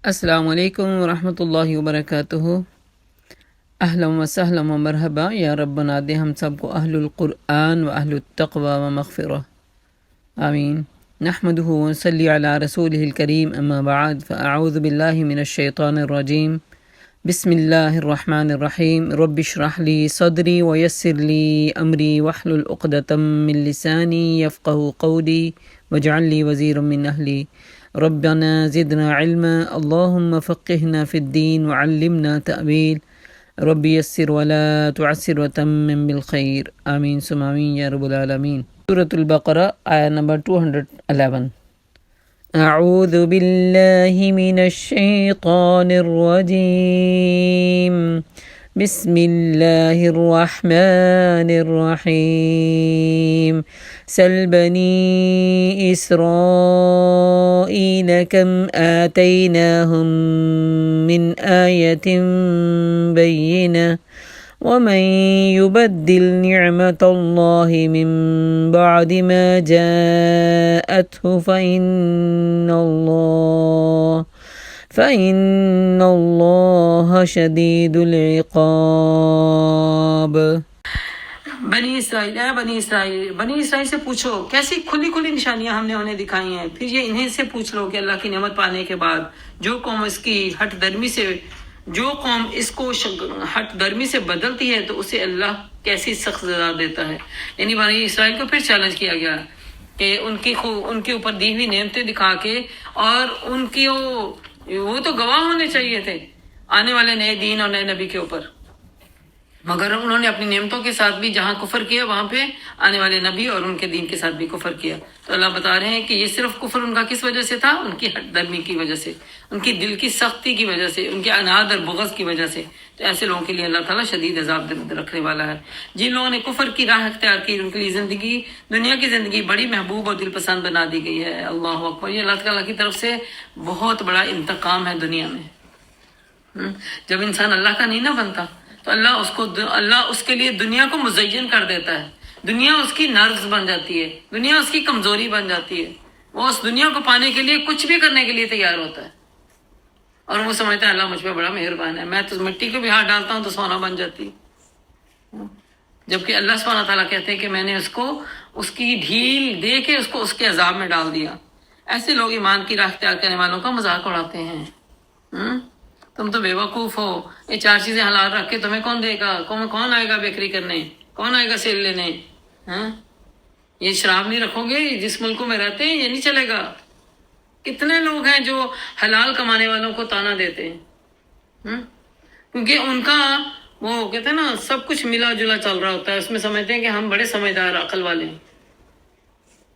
السلام علیکم ورحمۃ اللہ وبرکاتہ۔ اہلا و سہلا و مرحبا، یا ربنا دے ہم سب کو اہل القرآن و اہل التقوی و مغفرہ، آمین۔ نحمدہ و نصلی علی رسولہ الکریم، اما بعد فاعوذ باللہ من الشیطان الرجیم، بسم اللہ الرحمن الرحیم۔ رب اشرح لی صدری ویسر لی امری واحلل عقدۃ من لسانی یفقہوا قولی واجعل لی وزیرا من اہلی، ربنا زدنا علما اللہم فقہنا فی الدین وعلمنا تأویل، رب یسر ولا تعسر وتمم بالخیر، آمین ثم آمین یا رب العالمین۔ سورۃ البقرہ آیہ نمبر 211۔ اعوذ باللہ من الشیطان الرجیم، بسم اللہ الرحمن الرحیم۔ سل بنی اسرائیل کم آتیناہم من آیۃ بینہ ومن يبدل نعمة الله من بعد ما جاءته فإن الله شديد العقاب۔ بنی اسرائیل سے پوچھو، کیسی کھلی کھلی نشانیاں ہم نے انہیں دکھائی ہیں، پھر یہ انہیں سے پوچھ لو کہ اللہ کی نعمت پانے کے بعد جو قوم اس کی ہٹ درمی سے ہٹ درمی سے بدلتی ہے تو اسے اللہ کیسی سخت سزا دیتا ہے۔ یعنی بنی اسرائیل کو پھر چیلنج کیا گیا کہ ان کے اوپر دی ہوئی نعمتیں دکھا کے، اور ان کی وہ تو گواہ ہونے چاہیے تھے آنے والے نئے دین اور نئے نبی کے اوپر، مگر انہوں نے اپنی نعمتوں کے ساتھ بھی جہاں کفر کیا وہاں پہ آنے والے نبی اور ان کے دین کے ساتھ بھی کفر کیا۔ تو اللہ بتا رہے ہیں کہ یہ صرف کفر ان کا کس وجہ سے تھا؟ ان کی ہٹ درمی کی وجہ سے، ان کی دل کی سختی کی وجہ سے، ان کے عناد اور بغض کی وجہ سے۔ تو ایسے لوگوں کے لیے اللہ تعالیٰ شدید عذاب رکھنے والا ہے۔ جن لوگوں نے کفر کی راہ اختیار کی، ان کے لیے دنیا کی زندگی بڑی محبوب اور دل پسند بنا دی گئی ہے۔ اللہ اکبر، یہ اللہ تعالیٰ کی طرف سے بہت بڑا انتقام ہے دنیا میں۔ جب انسان اللہ کا نہیں نہ بنتا تو اللہ اس کے لیے دنیا کو مزین کر دیتا ہے، دنیا اس کی نرز بن جاتی ہے، دنیا اس کی کمزوری بن جاتی ہے، وہ اس دنیا کو پانے کے لیے کچھ بھی کرنے کے لیے تیار ہوتا ہے، اور وہ سمجھتا ہے اللہ مجھ پہ بڑا مہربان ہے، میں تو مٹی کو بھی ہاتھ ڈالتا ہوں تو سونا بن جاتی ہے۔ جبکہ اللہ سبحانہ تعالیٰ کہتے ہیں کہ میں نے اس کی ڈھیل دے کے اس کے عذاب میں ڈال دیا۔ ایسے لوگ ایمان کی راہ اختیار کرنے والوں کا مذاق اڑاتے ہیں۔ تم تو بے وقوف ہو، یہ چار چیزیں حلال رکھ کے تمہیں کون دے گا؟ کون آئے گا بیکری کرنے؟ کون آئے گا سیل لینے؟ یہ شراب نہیں رکھو گے، جس ملکوں میں رہتے ہیں یہ نہیں چلے گا۔ کتنے لوگ ہیں جو حلال کمانے والوں کو تانا دیتے ہیں، کیونکہ ان کا وہ کہتے ہیں نا سب کچھ ملا جلا چل رہا ہوتا ہے، اس میں سمجھتے ہیں کہ ہم بڑے سمجھدار عقل والے ہیں،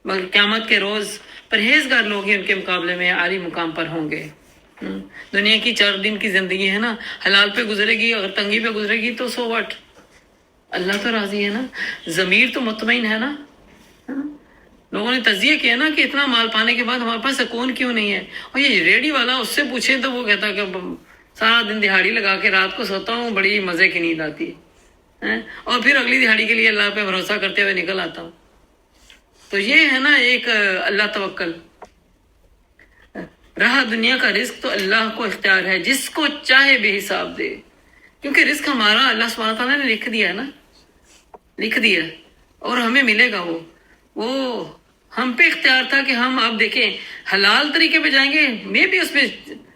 مگر قیامت کے روز پرہیزگار لوگ ہی ان کے مقابلے میں عالی مقام پر ہوں گے۔ دنیا کی 4 دن کی زندگی ہے نا، حلال پہ گزرے گی، اگر تنگی پہ گزرے گی تو سو واٹ، اللہ تو راضی ہے نا، ضمیر تو مطمئن ہے نا۔ لوگوں نے تجزیہ کیا نا کہ اتنا مال پانے کے بعد ہمارے پاس سکون کیوں نہیں ہے، اور یہ ریڈی والا اس سے پوچھے تو وہ کہتا کہ سارا دن دہاڑی لگا کے رات کو سوتا ہوں، بڑی مزے کی نیند آتی ہے، اور پھر اگلی دہاڑی کے لیے اللہ پہ بھروسہ کرتے ہوئے نکل آتا ہوں۔ تو یہ ہے نا ایک اللہ توکل۔ رہا دنیا کا رزق تو اللہ کو اختیار ہے، جس کو چاہے بے حساب دے، کیونکہ رزق ہمارا اللہ سبحانہ تعالیٰ نے لکھ دیا اور ہمیں ملے گا۔ وہ ہم پہ اختیار تھا کہ ہم اب دیکھیں حلال طریقے پہ جائیں گے، میں بھی اس پہ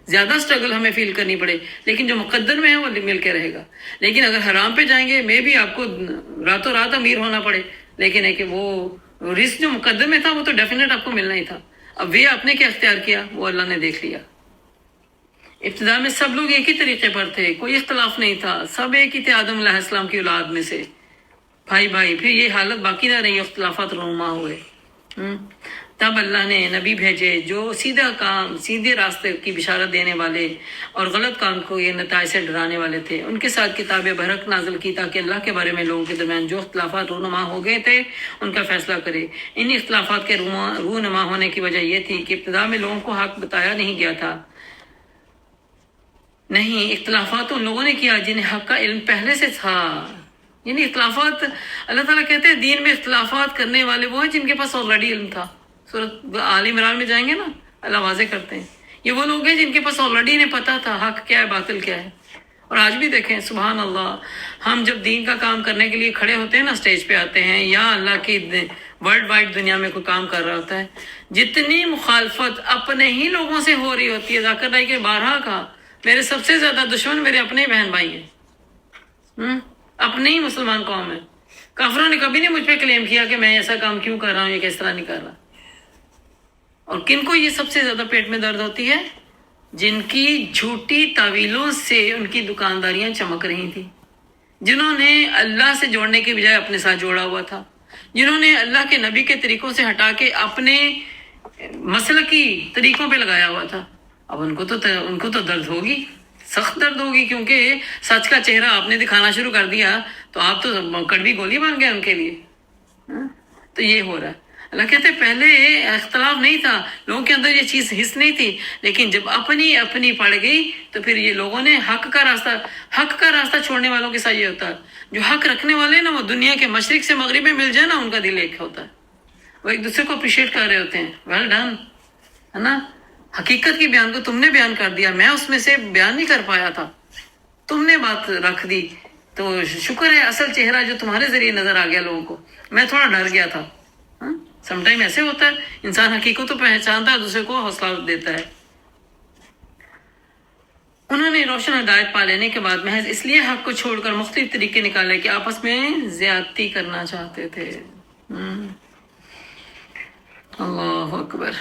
زیادہ سٹرگل ہمیں فیل کرنی پڑے، لیکن جو مقدر میں ہے وہ مل کے رہے گا۔ لیکن اگر حرام پہ جائیں گے، میں بھی آپ کو راتوں رات امیر ہونا پڑے، لیکن ہے کہ وہ رزق جو مقدر میں تھا وہ تو ڈیفینیٹ آپ کو ملنا ہی تھا۔ اب وہ آپ نے کیا اختیار کیا وہ اللہ نے دیکھ لیا۔ ابتدا میں سب لوگ ایک ہی طریقے پر تھے، کوئی اختلاف نہیں تھا، سب ایک ہی تھے آدم علیہ السلام کی اولاد میں سے، بھائی۔ پھر یہ حالت باقی نہ رہی، اختلافات رونما ہوئے۔ تب اللہ نے نبی بھیجے جو سیدھے راستے کی بشارت دینے والے اور غلط کام کو یہ نتائج سے ڈرانے والے تھے۔ ان کے ساتھ کتاب برحق نازل کی تاکہ اللہ کے بارے میں لوگوں کے درمیان جو اختلافات رونما ہو گئے تھے ان کا فیصلہ کرے۔ ان اختلافات کے رونما ہونے کی وجہ یہ تھی کہ ابتدا میں لوگوں کو حق بتایا نہیں گیا تھا۔ نہیں، اختلافات ان لوگوں نے کیا جنہیں حق کا علم پہلے سے تھا۔ یعنی اختلافات، اللہ تعالیٰ کہتے ہیں دین میں اختلافات کرنے والے وہ ہیں جن کے پاس آلریڈی علم تھا۔ سورۃ آل عمران میں جائیں گے نا، اللہ واضح کرتے ہیں یہ وہ لوگ ہیں جن کے پاس آلریڈی انہیں پتا تھا حق کیا ہے باطل کیا ہے. اور آج بھی دیکھیں سبحان اللہ، ہم جب دین کا کام کرنے کے لیے کھڑے ہوتے ہیں نا، اسٹیج پہ آتے ہیں یا اللہ کی ورلڈ وائڈ دنیا میں کوئی کام کر رہا ہوتا ہے، جتنی مخالفت اپنے ہی لوگوں سے ہو رہی ہوتی ہے. ذاکر نائک کے بارہا کہا میرے سب سے زیادہ دشمن میرے اپنے بہن بھائی ہیں، اپنے ہی مسلمان قوم ہے. کافروں نے کبھی نہیں مجھ پہ کلیم کیا کہ میں ایسا کام کیوں کر رہا ہوں، یہ کس طرح نہیں کر رہا. اور کن کو یہ سب سے زیادہ پیٹ میں درد ہوتی ہے؟ جن کی جھوٹی تعویلوں سے ان کی دکانداریاں چمک رہی تھیں، جنہوں نے اللہ سے جوڑنے کے بجائے اپنے ساتھ جوڑا ہوا تھا، جنہوں نے اللہ کے نبی کے طریقوں سے ہٹا کے اپنے مسلکی طریقوں پہ لگایا ہوا تھا. اب ان کو تو درد ہوگی، سخت درد ہوگی، کیونکہ سچ کا چہرہ آپ نے دکھانا شروع کر دیا تو آپ تو کڑوی گولی بن گئے ان کے لیے. تو یہ ہو رہا ہے. اللہ کہتے پہلے اختلاف نہیں تھا، لوگوں کے اندر یہ چیز حس نہیں تھی، لیکن جب اپنی پڑ گئی تو پھر یہ لوگوں نے حق کا راستہ چھوڑنے والوں کے ساتھ یہ ہوتا ہے. جو حق رکھنے والے نا، وہ دنیا کے مشرق سے مغرب میں مل جائے نا، ان کا دل ایک ہوتا ہے، وہ ایک دوسرے کو اپریشیٹ کر رہے ہوتے ہیں. ویل ڈن، ہے نا. حقیقت کی بیان کو تم نے بیان کر دیا، میں اس میں سے بیان نہیں کر پایا تھا، تم نے بات رکھ دی، تو شکر ہے اصل چہرہ جو تمہارے ذریعے نظر آ گیا لوگوں کو. میں تھوڑا ڈر گیا تھا. سم ٹائم ایسے ہوتا ہے، انسان حقیقت تو پہچانتا ہے، دوسرے کو حوصلہ دیتا ہے. انہوں نے روشن ہدایت پا لینے کے بعد محض اس لیے حق کو چھوڑ کر مختلف طریقے نکالے کہ آپس میں زیادتی کرنا چاہتے تھے. اللہ اکبر.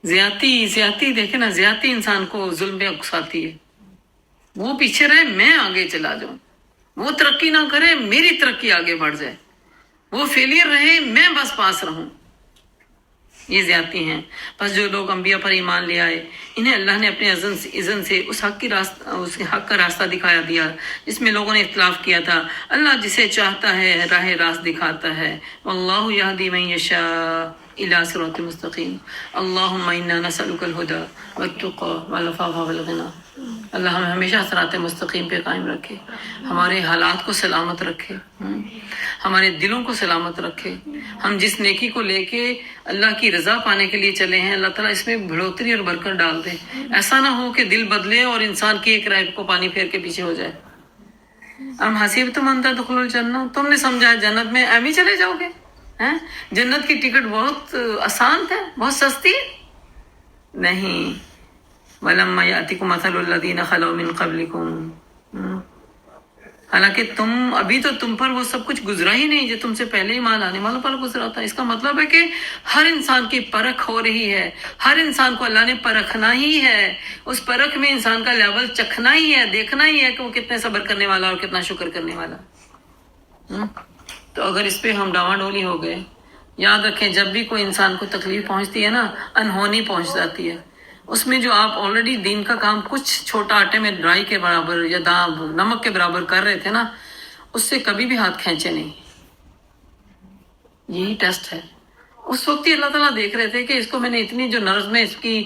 زیادتی دیکھیں نا، زیادتی انسان کو ظلم میں اکساتی ہے. وہ پیچھے رہے، میں آگے چلا جاؤں. وہ ترقی نہ کرے، میری ترقی آگے بڑھ جائے. وہ فیلئر رہے، میں بس پاس رہوں. یہ زیادتی ہیں. بس جو لوگ انبیاء پر ایمان لے آئے، انہیں اللہ نے اپنے اذن سے اس حق کا راستہ دکھایا دیا جس میں لوگوں نے اختلاف کیا تھا. اللہ جسے چاہتا ہے راہ راست دکھاتا ہے. واللہ یہدی من یشاء الی صراط مستقیم. اللہم انا نسألک الہدی والتقی والعفاف والغنی. اللہ ہمیں ہمیشہ صراط مستقیم پہ قائم رکھے، ہمارے حالات کو سلامت رکھے، ہمارے دلوں کو سلامت رکھے. ہم جس نیکی کو لے کے اللہ کی رضا پانے کے لیے چلے ہیں، اللہ تعالیٰ اس میں بڑھوتری اور برکت ڈال دے. ایسا نہ ہو کہ دل بدلے اور انسان کی ایک رائے کو پانی پھیر کے پیچھے ہو جائے. ام حسبتم ان تدخلوا الجنہ، تم نے سمجھا جنت میں ایم ہی چلے جاؤ گے؟ جنت کی ٹکٹ بہت آسان ہے، بہت سستی ہے. نہیں. وَلَمَّا يَأْتِكُمْ مَثَلُ الَّذِينَ خَلَوْا مِن قَبْلِكُمْ. حالانکہ ابھی تو تم پر وہ سب کچھ گزرا ہی نہیں جو تم سے پہلے ایمان آنے والوں پر گزرا تھا. اس کا مطلب ہے کہ ہر انسان کی پرکھ ہو رہی ہے، ہر انسان کو اللہ نے پرکھنا ہی ہے. اس پرکھ میں انسان کا لیول چکھنا ہی ہے، دیکھنا ہی ہے کہ وہ کتنے صبر کرنے والا اور کتنا شکر کرنے والا. تو اگر اس پہ ہم ڈاواں ڈولی ہو گئے، یاد رکھیں جب بھی کوئی انسان کو تکلیف پہنچتی ہے نا، انہونی پہنچ جاتی ہے. اس میں جو آپ آلریڈی دین کا کام کچھ چھوٹا آٹے میں ڈرائی کے برابر یا نمک کے برابر کر رہے تھے نا، اس سے کبھی بھی ہاتھ کھینچے نہیں. یہی ٹیسٹ ہے. اس وقت ہی اللہ تعالیٰ دیکھ رہے تھے کہ اس کو میں نے اتنی جو نرز میں اس کی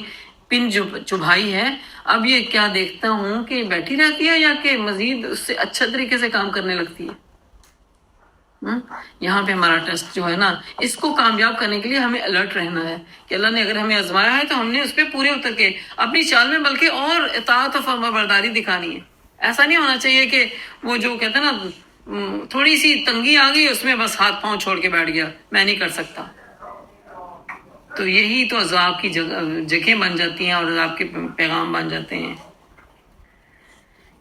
پن چبھائی ہے، اب یہ کیا دیکھتا ہوں کہ بیٹھی رہتی ہے یا کہ مزید اس سے اچھا طریقے سے کام کرنے لگتی ہے. یہاں پہ ہمارا ٹیسٹ جو ہے نا، اس کو کامیاب کرنے کے لیے ہمیں الرٹ رہنا ہے کہ اللہ نے اگر ہمیں آزمایا ہے تو ہم نے اس پہ پورے اتر کے اپنی چال میں بلکہ اور اطاعت و فرما برداری دکھانی ہے. ایسا نہیں ہونا چاہیے کہ وہ جو کہتے ہیں نا تھوڑی سی تنگی آ گئی اس میں بس ہاتھ پاؤں چھوڑ کے بیٹھ گیا، میں نہیں کر سکتا. تو یہی تو عذاب کی جگہ بن جاتی ہیں اور عذاب کے پیغام بن جاتے ہیں.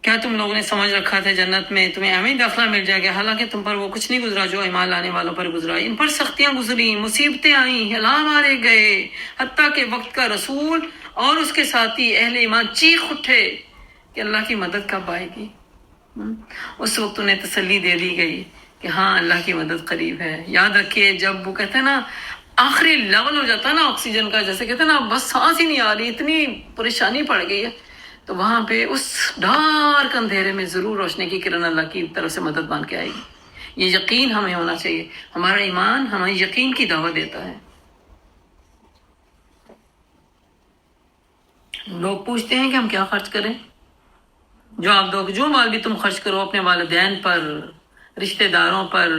کیا تم لوگوں نے سمجھ رکھا تھا جنت میں تمہیں اہم داخلہ مل جائے گا، حالانکہ تم پر وہ کچھ نہیں گزرا جو ایمان لانے والوں پر گزرا. ان پر سختیاں گزری، مصیبتیں آئیں، ہلا مارے گئے، حتیٰ کہ وقت کا رسول اور اس کے ساتھی اہل ایمان چیخ اٹھے کہ اللہ کی مدد کب آئے گی. اس وقت انہیں تسلی دے دی گئی کہ ہاں اللہ کی مدد قریب ہے. یاد رکھیے جب وہ کہتے ہیں نا آخری لیول ہو جاتا ہے نا آکسیجن کا، جیسے کہتے ہیں نا بس سانس ہی نہیں آ رہی، اتنی پریشانی پڑ گئی ہے، تو وہاں پہ اس ڈارک اندھیرے میں ضرور روشنی کی کرن اللہ کی طرف سے مدد بن کے آئے گی. یہ یقین ہمیں ہونا چاہیے. ہمارا ایمان ہمیں یقین کی دعوت دیتا ہے. لوگ پوچھتے ہیں کہ ہم کیا خرچ کریں. جواب دو کہ جو مال بھی تم خرچ کرو اپنے والدین پر، رشتہ داروں پر،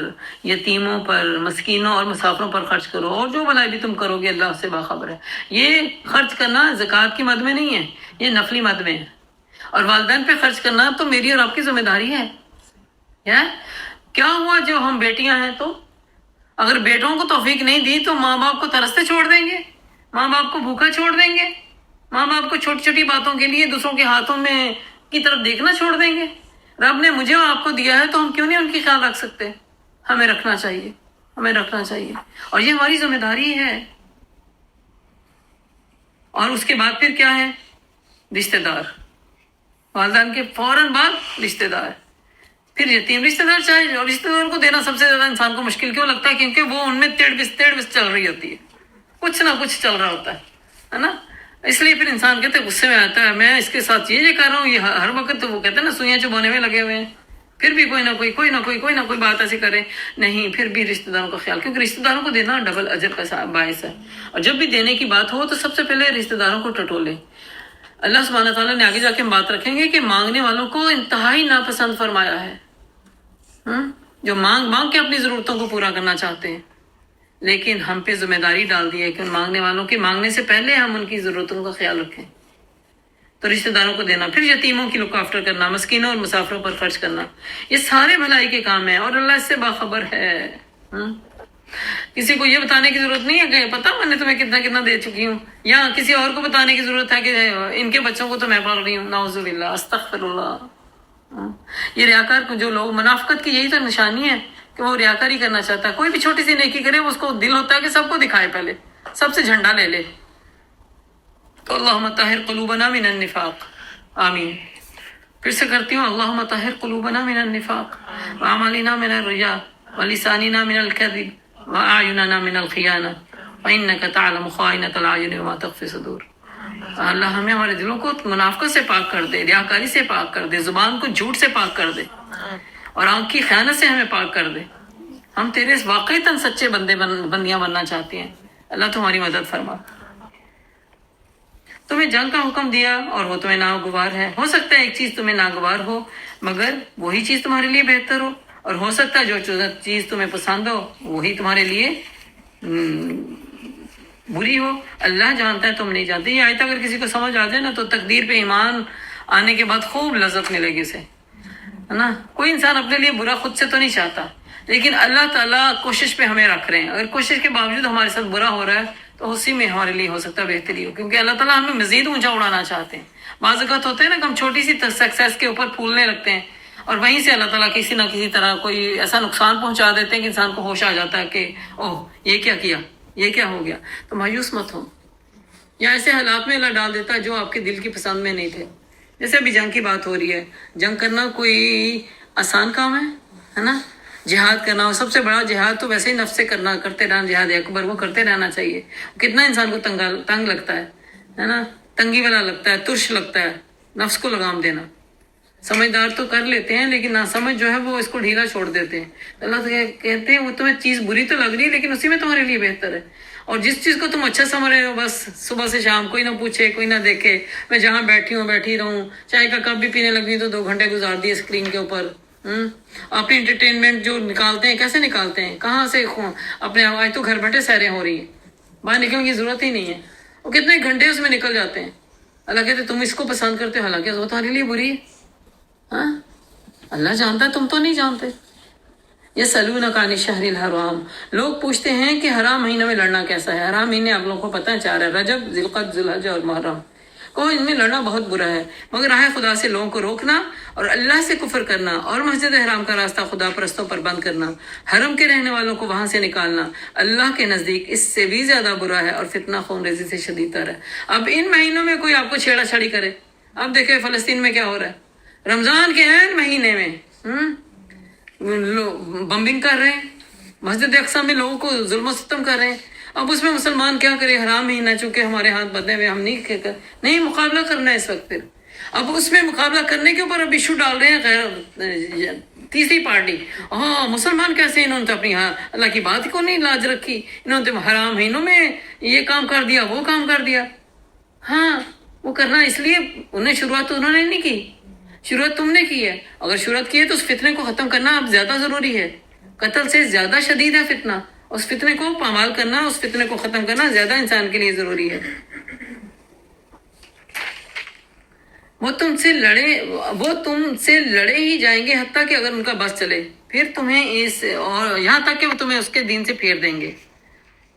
یتیموں پر، مسکینوں اور مسافروں پر خرچ کرو، اور جو بھلائی بھی تم کرو گے اللہ اس سے باخبر ہے۔ یہ خرچ کرنا زکوٰۃ کی مد میں نہیں ہے، یہ نفلی مد میں ہے۔ اور والدین پہ خرچ کرنا تو میری اور آپ کی ذمہ داری ہے۔ کیا ہوا جو ہم بیٹیاں ہیں تو اگر بیٹوں کو توفیق نہیں دی تو ماں باپ کو ترستے چھوڑ دیں گے، ماں باپ کو بھوکا چھوڑ دیں گے، ماں باپ کو چھوٹی چھوٹی باتوں کے لیے دوسروں کے ہاتھوں میں کی طرف دیکھنا چھوڑ دیں گے۔ رب نے مجھے اور آپ کو دیا ہے تو ہم کیوں نہیں ان کی خیال رکھ سکتے؟ ہمیں رکھنا چاہیے، ہمیں رکھنا چاہیے، اور یہ ہماری ذمہ داری ہے۔ اور اس کے بعد پھر کیا ہے؟ رشتہ دار، والدین کے فوراً بعد رشتہ دار، پھر یتیم رشتہ دار چاہیے۔ اور رشتہ دار کو دینا سب سے زیادہ انسان کو مشکل کیوں لگتا ہے؟ کیونکہ وہ ان میں تیڑ بس چل رہی ہوتی ہے، کچھ نہ کچھ چل رہا ہوتا ہے نا۔ اس لیے پھر انسان کہتے ہیں غصے میں آتا ہے، میں اس کے ساتھ یہ کر رہا ہوں، یہ ہر وقت تو وہ کہتے ہیں نا سوئیاں چبونے میں لگے ہوئے ہیں، پھر بھی کوئی نہ کوئی بات ایسی کرے نہیں، پھر بھی رشتہ داروں کا خیال، کیونکہ رشتہ داروں کو دینا ڈبل اجر کا باعث ہے۔ اور جب بھی دینے کی بات ہو تو سب سے پہلے رشتہ داروں کو ٹٹولے۔ اللہ سبحانہ تعالیٰ نے آگے جا کے بات رکھیں گے کہ مانگنے والوں کو انتہائی ناپسند فرمایا ہے، جو مانگ کے اپنی ضرورتوں کو پورا کرنا چاہتے ہیں، لیکن ہم پہ ذمہ داری ڈال دی ہے کہ ان مانگنے والوں کے مانگنے سے پہلے ہم ان کی ضرورتوں کا خیال رکھیں۔ تو رشتہ داروں کو دینا، پھر یتیموں کی لک آفٹر کرنا، مسکینوں اور مسافروں پر خرچ کرنا، یہ سارے بھلائی کے کام ہیں اور اللہ اس سے باخبر ہے۔ کسی کو یہ بتانے کی ضرورت نہیں ہے کہ پتہ میں نے تمہیں کتنا کتنا دے چکی ہوں، یا کسی اور کو بتانے کی ضرورت ہے کہ ان کے بچوں کو تو میں پال رہی ہوں۔ نعوذ باللہ، استغفر اللہ۔ یہ ریاکار کو جو لوگ، منافقت کی یہی تو نشانی ہے کہ وہ ریاکاری کرنا چاہتا ہے، کوئی بھی چھوٹی سی نیکی کرے اس کو دل ہوتا ہے کہ سب کو دکھائے، پہلے سب سے جھنڈا لے لے۔ تو اللہم طہر قلوبنا من النفاق، آمین۔ پھر سے کرتی ہوں، اللہم طہر قلوبنا من النفاق واعمالنا من الرجاء ولساننا من الكذب واعیننا من الخیانہ وانک تعلم خائنۃ الاعین وما تخفی الصدور۔ اللہ ہمیں ہمارے دلوں کو منافقت سے پاک کر دے، ریاکاری سے پاک کر دے، زبان کو جھوٹ سے پاک کر دے، اور آنکھ کی خیانت سے ہمیں پاک کر دے۔ ہم تیرے واقعتاً سچے بندیاں بننا چاہتے ہیں، اللہ تمہاری مدد فرما۔ تمہیں جنگ کا حکم دیا اور وہ تمہیں ناگوار ہے، ہو سکتا ہے ایک چیز تمہیں ناگوار ہو مگر وہی چیز تمہارے لیے بہتر ہو، اور ہو سکتا ہے جو چیز تمہیں پسند ہو وہی تمہارے لیے بری ہو۔ اللہ جانتا ہے، تم نہیں جانتے۔ یہ آیت اگر کسی کو سمجھ آ جائے نا تو تقدیر پہ ایمان آنے کے بعد خوب لذت ملے گی اسے، ہے نا۔ کوئی انسان اپنے لیے برا خود سے تو نہیں چاہتا، لیکن اللہ تعالیٰ کوشش پہ ہمیں رکھ رہے ہیں۔ اگر کوشش کے باوجود ہمارے ساتھ برا ہو رہا ہے تو اسی میں ہمارے لیے ہو سکتا ہے بہتری ہو، کیونکہ اللہ تعالیٰ ہمیں مزید اونچا اڑانا چاہتے ہیں۔ بعض اوقات ہوتے ہیں نا کہ ہم چھوٹی سی سکسیس کے اوپر پھولنے لگتے ہیں، اور وہیں سے اللہ تعالیٰ کسی نہ کسی طرح کوئی ایسا نقصان پہنچا دیتے ہیں کہ انسان کو ہوش آ جاتا ہے کہ اوہ یہ کیا کیا، یہ کیا ہو گیا۔ تو مایوس مت ہو، یا ایسے حالات میں اللہ ڈال دیتا ہے جو آپ کے دل کی پسند میں نہیں تھے۔ جیسے ابھی جنگ کی بات ہو رہی ہے، جنگ کرنا کوئی آسان کام ہے نا۔ جہاد کرنا، اور سب سے بڑا جہاد تو ویسے ہی نفس سے کرتے رہنا، جہاد اکبر وہ کرتے رہنا چاہیے۔ کتنا انسان کو تنگ لگتا ہے نا، تنگی والا لگتا ہے، ترش لگتا ہے نفس کو لگام دینا۔ سمجھدار تو کر لیتے ہیں لیکن ناسمجھ جو ہے وہ اس کو ڈھیلا چھوڑ دیتے ہیں۔ اللہ کہتے ہیں وہ تمہیں چیز بری تو لگ رہی ہے لیکن اسی میں تمہارے لیے بہتر ہے، اور جس چیز کو تم اچھا سمجھ رہے ہو بس صبح سے شام کوئی نہ پوچھے کوئی نہ دیکھے، میں جہاں بیٹھی ہوں بیٹھی رہوں، چائے کا کپ بھی پینے لگی تو 2 گھنٹے گزار دیے اسکرین کے اوپر۔ اپنی انٹرٹینمنٹ جو نکالتے ہیں کیسے نکالتے ہیں، کہاں سے اپنے آج تو گھر بیٹھے سیریں ہو رہی ہیں، باہر نکلنے کی ضرورت ہی نہیں ہے، وہ کتنے گھنٹے اس میں نکل جاتے ہیں۔ اللہ کہتے تم اس کو پسند کرتے ہو حالانکہ وہ تمہارے لیے بری ہے۔ ہاں اللہ جانتا ہے، تم تو نہیں جانتے۔ یسألونک عن الشہر الحرام، لوگ پوچھتے ہیں کہ حرام مہینوں میں لڑنا کیسا ہے۔ حرام مہینے آپ لوگوں کو پتہ ہے 4 ہے، رجب، ذی القعدہ، ذی الحجہ اور محرم۔ ان میں لڑنا بہت برا ہے، مگر راہ خدا سے لوگوں کو روکنا اور اللہ سے کفر کرنا اور مسجد حرام کا راستہ خدا پرستوں پر بند کرنا، حرم کے رہنے والوں کو وہاں سے نکالنا اللہ کے نزدیک اس سے بھی زیادہ برا ہے اور فتنہ خون ریزی سے شدید تر ہے۔ اب ان مہینوں میں کوئی آپ کو چھیڑا چھاڑی کرے، اب دیکھیں فلسطین میں کیا ہو رہا ہے، رمضان کے عین مہینے میں بمبنگ کر رہے ہیں، مسجد اقصی میں لوگوں کو ظلم و ستم کر رہے ہیں۔ اب اس میں مسلمان کیا کرے، حرام مہینہ چونکہ ہمارے ہاتھ بدلے ہوئے، ہم نہیں مقابلہ کرنا ہے اس وقت۔ پھر اب اس میں مقابلہ کرنے کے اوپر اب ایشو ڈال رہے ہیں تیسری پارٹی، مسلمان کیسے، انہوں نے تو اپنی اللہ کی بات کو نہیں لاج رکھی، انہوں نے تو حرام مہینوں میں یہ کام کر دیا وہ کام کر دیا۔ ہاں وہ کرنا اس لیے انہیں شروعات تو انہوں نے نہیں کی، شروعات تم نے کی ہے، اگر شروعات کی ہے تو اس فتنے کو ختم کرنا اب زیادہ ضروری ہے، قتل سے زیادہ شدید ہے فتنہ، اس فتنے کو پامال کرنا، اس فتنے کو ختم کرنا زیادہ انسان کے لیے ضروری ہے۔ وہ تم سے لڑے ہی جائیں گے حتیٰ کہ اگر ان کا بس چلے، پھر تمہیں اور یہاں تک کہ وہ تمہیں اس کے دین سے پھیر دیں گے۔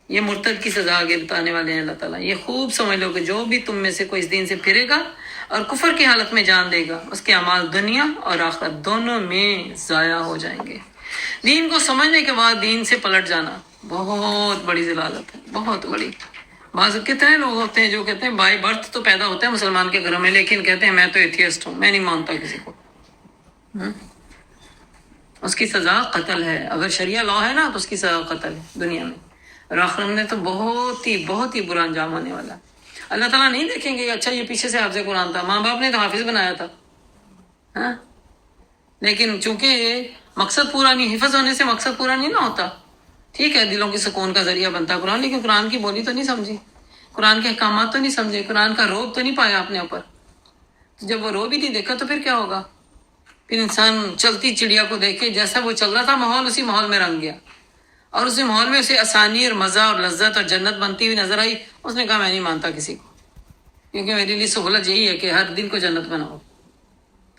یہ مرتد کی سزا آگے بتانے والے ہیں اللہ تعالیٰ۔ یہ خوب سمجھ لو کہ جو بھی تم میں سے کوئی اس دین سے پھرے گا اور کفر کی حالت میں جان دے گا، اس کے اعمال دنیا اور آخرت دونوں میں ضائع ہو جائیں گے۔ دین کو سمجھنے کے بعد دین سے پلٹ جانا بہت بڑی ضلالت ہے، بہت بڑی۔ بعض کتنے لوگ ہوتے ہیں جو کہتے ہیں بائی برتھ تو پیدا ہوتے ہیں مسلمان کے گھروں میں، لیکن کہتے ہیں میں تو ایتھیسٹ ہوں، میں نہیں مانتا کسی کو۔ اس کی سزا قتل ہے، اگر شریعہ لا ہے نا تو اس کی سزا قتل ہے دنیا میں، اور آخرت میں تو بہت ہی برا انجام ہونے والا ہے۔ اللہ تعالیٰ نہیں دیکھیں گے اچھا یہ پیچھے سے حافظ قرآن تھا، ماں باپ نے تو حافظ بنایا تھا، ہاں، لیکن چونکہ مقصد پورا نہیں، حفظ ہونے سے مقصد پورا نہیں نہ ہوتا۔ ٹھیک ہے دلوں کی سکون کا ذریعہ بنتا ہے قرآن، لیکن قرآن کی بولی تو نہیں سمجھی، قرآن کے احکامات تو نہیں سمجھے، قرآن کا روب تو نہیں پایا اپنے اوپر۔ تو جب وہ روب ہی نہیں دیکھا تو پھر کیا ہوگا؟ پھر انسان چلتی چڑیا کو دیکھے جیسا وہ چل رہا تھا ماحول، اسی ماحول میں رنگ گیا، اور اسی ماحول میں اسے آسانی اور مزہ اور لذت اور جنت بنتی ہوئی نظر آئی۔ اس نے کہا میں نہیں مانتا کسی کو، کیونکہ میرے لیے سہولت یہی ہے کہ ہر دن کو جنت بناؤ۔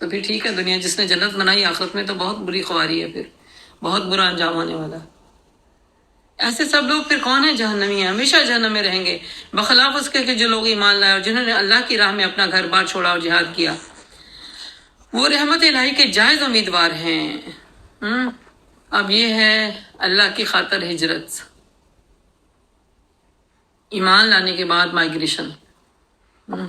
تو پھر ٹھیک ہے، دنیا جس نے جنت بنائی آخرت میں تو بہت بری خواری ہے، پھر بہت برا انجام ہونے والا ہے۔ ایسے سب لوگ پھر کون ہیں؟ جہنمی ہیں، ہمیشہ جہنم میں رہیں گے، بخلاف اس کے کہ جو لوگ ایمان لائے اور جنہوں نے اللہ کی راہ میں اپنا گھر بار چھوڑا اور جہاد کیا، وہ رحمت الہی کے جائز امیدوار ہیں۔ اب یہ ہے اللہ کی خاطر ہجرت، ایمان لانے کے بعد مائگریشن۔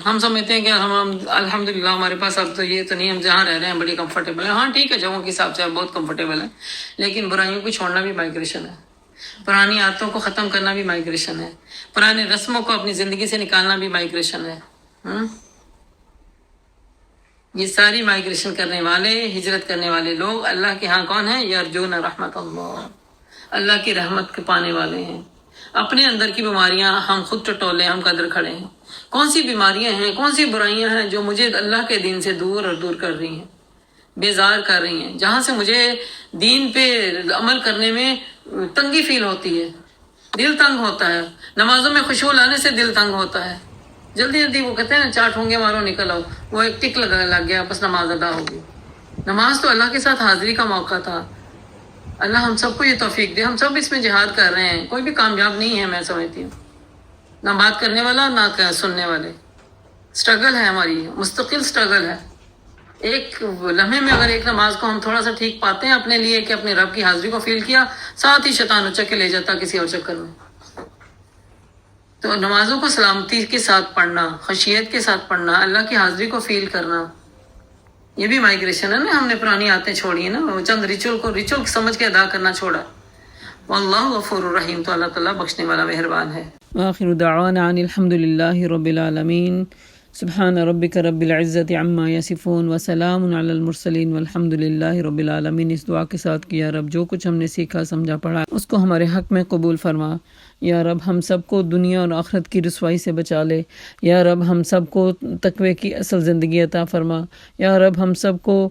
ہم سمجھتے ہیں کہ ہم الحمدللہ ہمارے پاس اب تو یہ تو نہیں، ہم جہاں رہ رہے ہیں بڑی کمفرٹیبل ہیں۔ ہاں ٹھیک ہے، جگہوں کے حساب سے بہت کمفرٹیبل ہے، لیکن برائیوں کو چھوڑنا بھی مائگریشن ہے، پرانی عادتوں کو ختم کرنا بھی مائگریشن ہے، پرانے رسموں کو اپنی زندگی سے نکالنا بھی مائگریشن ہے۔ یہ ساری مائگریشن کرنے والے، ہجرت کرنے والے لوگ اللہ کے ہاں کون ہیں؟ یرجون رحمت اللہ، اللہ کی رحمت کے پانے والے ہیں۔ اپنے اندر کی بیماریاں ہم خود ٹٹولے، ہم قدر کھڑے ہیں۔ کون سی بیماریاں ہیں، کون سی برائیاں ہیں جو مجھے اللہ کے دین سے دور اور دور کر رہی ہیں، بیزار کر رہی ہیں، جہاں سے مجھے دین پہ عمل کرنے میں تنگی فیل ہوتی ہے، دل تنگ ہوتا ہے، نمازوں میں خشوع لانے سے دل تنگ ہوتا ہے، جلدی وہ کہتے ہیں نا 4 ٹھونگے مارو نکل آؤ، وہ ایک ٹک لگ گیا بس نماز ادا ہوگی۔ نماز تو اللہ کے ساتھ حاضری کا موقع تھا۔ اللہ ہم سب کو یہ توفیق دے، ہم سب اس میں جہاد کر رہے ہیں، کوئی بھی کامیاب نہیں ہے میں سمجھتی ہوں، نہ بات کرنے والا نہ سننے والے۔ سٹرگل ہے ہماری، مستقل سٹرگل ہے۔ ایک لمحے میں اگر ایک نماز کو ہم تھوڑا سا ٹھیک پاتے ہیں اپنے لیے کہ اپنے رب کی حاضری کو فیل کیا، ساتھ ہی شیطان اچک کے لے جاتا کسی اور چکر میں۔ تو نمازوں کو سلامتی کے ساتھ پڑھنا، خشیت کے ساتھ پڑھنا، اللہ کی حاضری کو فیل کرنا، یہ بھی مائگریشن ہے نا۔ ہم نے پرانی عادتیں چھوڑی ہیں نا، وہ چند ریچول سمجھ کے ادا کرنا چھوڑا۔ واللہ غفور الرحیم، تو اللہ تعالیٰ بخشنے والا مہربان ہے۔ آخر دعوانا عن الحمدللہ رب العالمین، سبحان ربک رب العزت عما یصفون وسلام علی المرسلین والحمدللہ رب العالمین۔ اس دعا کے ساتھ کہ یا رب جو کچھ ہم نے سیکھا سمجھا پڑھا اس کو ہمارے حق میں قبول فرما۔ یا رب ہم سب کو دنیا اور آخرت کی رسوائی سے بچا لے۔ یا رب ہم سب کو تقوی کی اصل زندگی عطا فرما۔ یا رب ہم سب کو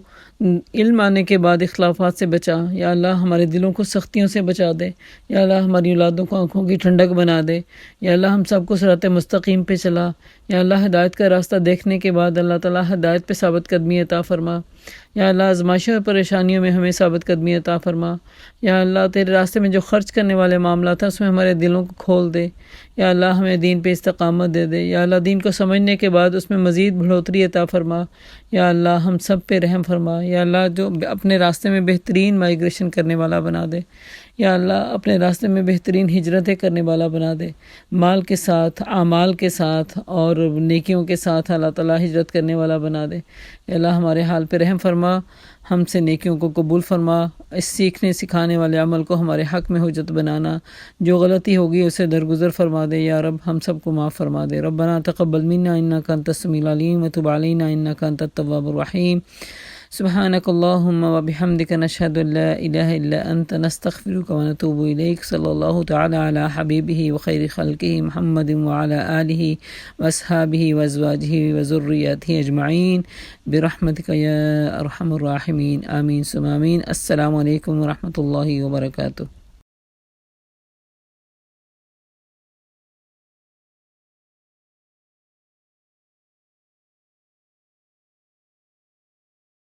علم آنے کے بعد اختلافات سے بچا۔ یا اللہ ہمارے دلوں کو سختیوں سے بچا دے۔ یا اللہ ہماری اولادوں کو آنکھوں کی ٹھنڈک بنا دے۔ یا اللہ ہم سب کو صراط مستقیم پہ چلا۔ یا اللہ ہدایت کا راستہ دیکھنے کے بعد اللہ تعالیٰ ہدایت پہ ثابت قدمی عطا فرما۔ یا اللہ آزمائشوں اور پریشانیوں میں ہمیں ثابت قدمی عطا فرما۔ یا اللہ تیرے راستے میں جو خرچ کرنے والے معاملات ہیں اس میں ہمارے دلوں کو کھول دے۔ یا اللہ ہمیں دین پہ استقامت دے دے۔ یا اللہ دین کو سمجھنے کے بعد اس میں مزید بڑھوتری عطا فرما۔ یا اللہ ہم سب پہ رحم فرما۔ یا اللہ جو اپنے راستے میں بہترین مائگریشن کرنے والا بنا دے۔ یا اللہ اپنے راستے میں بہترین ہجرتیں کرنے والا بنا دے، مال کے ساتھ، اعمال کے ساتھ اور نیکیوں کے ساتھ اللہ تعالیٰ ہجرت کرنے والا بنا دے۔ یا اللہ ہمارے حال پہ رحم فرما، ہم سے نیکیوں کو قبول فرما، اس سیکھنے سکھانے والے عمل کو ہمارے حق میں حجت بنانا، جو غلطی ہوگی اسے درگزر فرما دے۔ یا رب ہم سب کو معاف فرما دے۔ ربنا تقبل منا انک انت السمیع العلیم وتب علینا انک انت التواب الرحیم۔ سبحانک اللہم و بحمدک نشہد ان لا الہ الا انت نستغفرک و نتوب الیک صلی اللہ تعالی علی حبیبہ و خیر خلقہ محمد وعلی آلہ واصحابہ وازواجہ وذریاتہ اجمعین برحمتک یا ارحم الراحمین آمین ثم آمین۔ السلام علیکم ورحمۃ اللہ وبرکاتہ۔